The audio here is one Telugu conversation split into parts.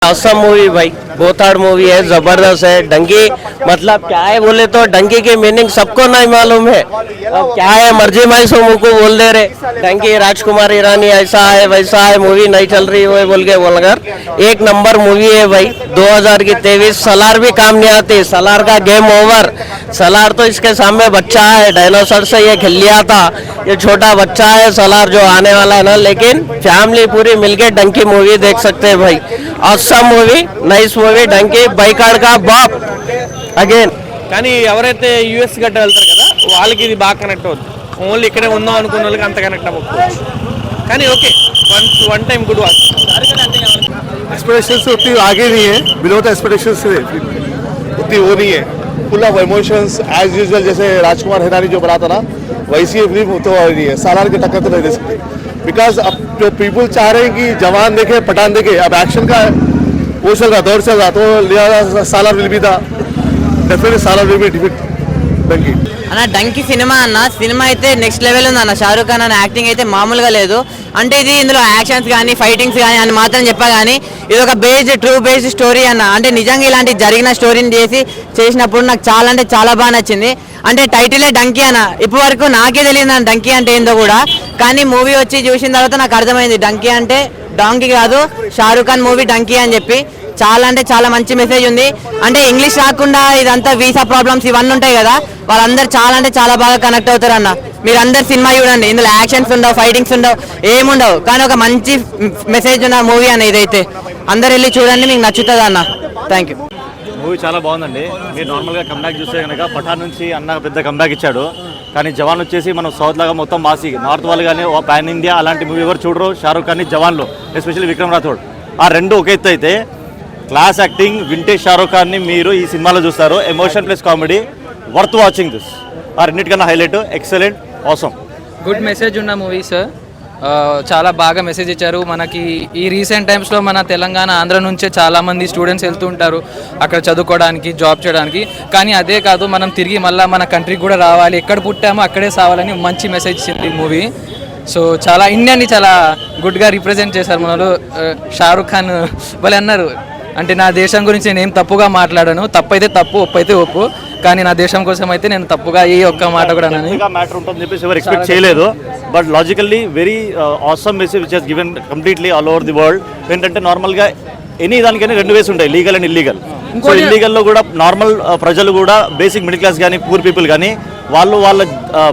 असम मूवी भाई बोथाड़ मूवी है, जबरदस्त है। डंकी मतलब क्या है बोले तो डंकी की मीनिंग सबको नहीं मालूम है। अब क्या है मर्जी माई सो मुझको बोल दे रहे डंकी राजकुमार ईरानी ऐसा है वैसा है, मूवी नहीं चल रही है बोल के बोलकर एक नंबर मूवी है भाई। 2000 की 23 सलार भी काम नहीं आती, सलार का गेम ओवर। सलार तो इसके सामने बच्चा है, डायनासोर से ये खेल लिया था, ये छोटा बच्चा है सलार जो आने वाला है ना। लेकिन फैमिली पूरी मिलके डंकी मूवी देख सकते हैं भाई। Assam movie, nice movie, donkey boycott కా బాప్ అగైన్. కానీ ఎవరైతే యూఎస్ గట్ట వెళ్తారు కదా వాళ్ళకి ఇది బాగా కనెక్ట్ అవుతుంది. ఓన్లీ ఇక్కడే ఉందాం అనుకున్న వాళ్ళకి అంత కనెక్ట్ అవ్వకపోవచ్చు. కానీ okay, one time good watch. Expectation से उतनी आगे नहीं है, बिलो द एक्सपेक्टेशन से उतनी वो नहीं है, full of emotions as usual. जैसे राजकुमार हिरानी जो बना था ना वैसी ये फिल्म तो नहीं है, सालार की टक्कर तो नहीं दे सकती। बिकॉज अब जो पीपल चाह रहे हैं कि जवान देखे पठान देखे, अब एक्शन का वो चल रहा दौर चल रहा, तो लिहाजा Salaar will be the definitely Salaar will be defeat Dunki అన్న. డంకీ సినిమా సినిమా అయితే నెక్స్ట్ లెవెల్ ఉంది అన్న. షారూక్ ఖాన్ అన్న యాక్టింగ్ అయితే మామూలుగా లేదు. అంటే ఇది ఇందులో యాక్షన్స్ కానీ ఫైటింగ్స్ కానీ అని మాత్రం చెప్పా కానీ ఇది ఒక ట్రూ బేస్డ్ స్టోరీ అన్న. అంటే నిజంగా ఇలాంటి జరిగిన స్టోరీని చేసినప్పుడు నాకు చాలా అంటే చాలా బాగా నచ్చింది. అంటే టైటిలే డంకీ అన్న. ఇప్పటి వరకు నాకే తెలియదు అన్న డంకీ అంటే ఏందో కూడా, కానీ మూవీ వచ్చి చూసిన తర్వాత నాకు అర్థమైంది డంకీ అంటే డాంకీ కాదు, షారూక్ ఖాన్ మూవీ డంకీ అని చెప్పి. చాలా అంటే చాలా మంచి మెసేజ్ ఉంది. అంటే ఇంగ్లీష్ రాకుండా ఇదంతా వీసా ప్రాబ్లమ్స్ ఇవన్నీ ఉంటాయి కదా, వాళ్ళందరూ చాలా అంటే చాలా బాగా కనెక్ట్ అవుతారు అన్న. మీరు అందరు సినిమా చూడండి, ఇందులో యాక్షన్స్ ఉండవు, ఫైటింగ్స్ ఉండవు, ఏముండవు, కానీ ఒక మంచి మెసేజ్ ఉన్న మూవీ అన్న ఇదైతే. అందరు వెళ్ళి చూడండి, మీకు నచ్చుతుంది అన్న. Thank you. మూవీ చాలా బాగుందండి. మీరు నార్మల్గా కంబ్యాక్ చూస్తే కనుక పఠాన్ నుంచి అన్న పెద్ద కంబ్యాక్ ఇచ్చాడు, కానీ జవాన్ వచ్చేసి మనం సౌత్ లాగా మొత్తం మాసి నార్త్ వాళ్ళు కానీ పాన్ ఇండియా అలాంటి మూవీ ఎవరు చూడరు. షారూక్ ఖాన్ జవాన్లో ఎస్పెషల్లీ విక్రమ్ రాథోడ్, ఆ రెండు ఒక ఎత్తు అయితే క్లాస్ యాక్టింగ్ వింటేజ్ షారూక్ ఖాన్ని మీరు ఈ సినిమాలో చూస్తారు. Emotion plus comedy, worth watching this. ఆ రెండింటికన్నా highlight, excellent, awesome. Good message ఉన్న మూవీ సార్. చాలా బాగా మెసేజ్ ఇచ్చారు మనకి. ఈ రీసెంట్ టైమ్స్లో మన తెలంగాణ ఆంధ్ర నుంచే చాలామంది స్టూడెంట్స్ వెళ్తూ ఉంటారు అక్కడ చదువుకోవడానికి, జాబ్ చేయడానికి. కానీ అదే కాదు, మనం తిరిగి మళ్ళీ మన కంట్రీకి కూడా రావాలి, ఎక్కడ పుట్టామో అక్కడే సావాలని మంచి మెసేజ్ ఇచ్చింది మూవీ. సో చాలా ఇండియాని చాలా గుడ్గా రిప్రజెంట్ చేశారు మనలో. షారూక్ ఖాన్ వాళ్ళు అన్నారు, అంటే నా దేశం గురించి నేను ఏం తప్పుగా మాట్లాడాను, తప్పు అయితే తప్పు, ఒప్పు అయితే ఒప్పు, కానీ నా దేశం కోసం అయితే నేను తప్పుగా ఏ ఒక్క మాట కూడా మ్యాటర్ ఉంటుందని చెప్పేసి ఎవరు ఎక్స్పెక్ట్ చేయలేదు. But logically very awesome message which has given completely all over the world. ఏంటంటే నార్మల్గా ఎనీ దానికైనా రెండు వేస్ ఉంటాయి, లీగల్ అండ్ ఇల్లీగల్. సో ఇల్లీగల్లో కూడా నార్మల్ ప్రజలు కూడా బేసిక్ మిడిల్ క్లాస్ కానీ పూర్ పీపుల్ కానీ వాళ్ళు వాళ్ళ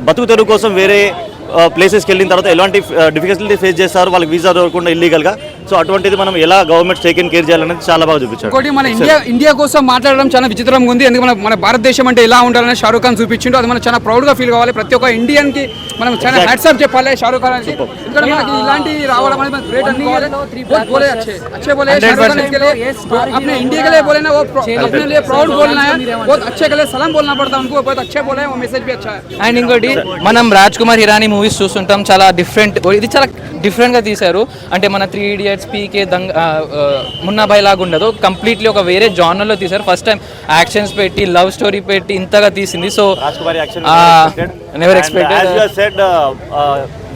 బతుకు తెరువు కోసం వేరే ప్లేసెస్కి వెళ్ళిన తర్వాత ఎలాంటి డిఫికల్టీ ఫేస్ చేస్తారు, వాళ్ళకి వీసా దొరకకుండా ఇల్లీగల్గా. సో అటువంటిది మనం ఎలా గవర్నమెంట్ టేక్ అండ్ కేర్ చేయాలనేది చాలా బాగా చూపించారు. ఇంకోటి మన ఇండియా కోసం మాట్లాడడం చాలా విచిత్రంగా ఉంది. ఎందుకంటే మన భారతదేశం అంటే ఎలా ఉండాలని షారూక్ ఖాన్ చూపించిండు. అది మనం చాలా ప్రౌడ్గా ఫీల్ కావాలి. ప్రతి ఒక్క ఇండియన్కి మనం చాలా హ్యాట్సాప్ చెప్పాలి షారూక్ ఖాన్. ఎందుకంటే మనకి ఇలాంటి రావడం అనేది గ్రేట్ అనుకోవాలి. अच्छे बोले शाहरुख खान इसके लिए अपने इंडिया के लिए बोले ना, वो अपने लिए प्राउड बोलना है, बहुत अच्छे के लिए सलाम बोलना पड़ता है उनको, बहुत अच्छे बोले, वो मैसेज भी अच्छा है. అండ్ ఇంకోటి మనం రాజ్ కుమార్ హిరానీ మూవీస్ చూస్తుంటాం, చాలా డిఫరెంట్, ఇది చాలా డిఫరెంట్గా తీశారు. అంటే మన 3 Idiots, పీకే, మున్నాబాయ్ లాగా ఉండదు, కంప్లీట్లీ ఒక వేరే జానర్లో తీశారు. ఫస్ట్ టైం యాక్షన్స్ పెట్టి లవ్ స్టోరీ పెట్టి ఇంతగా తీసింది. So never expected.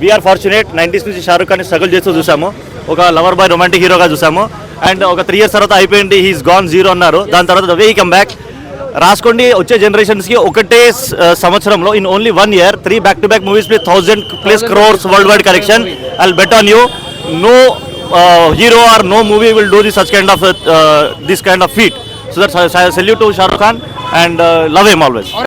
We're fortunate 90s నుంచి షారూక్ ఖాన్ స్ట్రగుల్ చేస్తూ చూసాము, ఒక లవర్ బాయ్ రొమాంటిక్ హీరోగా చూసాము. అండ్ ఒక 3 years తర్వాత అయిపోయింది, హీస్ గాన్ జీరో అన్నారు. దాని తర్వాత the way he come back. రాసుకోండి, వచ్చే జనరేషన్స్కి ఒకటే సంవత్సరంలో in only 1 year 3 back-to-back movies with 1,000+ crores world wide collection. I'll bet on you, no hero or no movie will do this kind of feat. So that's salute to Shah Rukh Khan and love him always.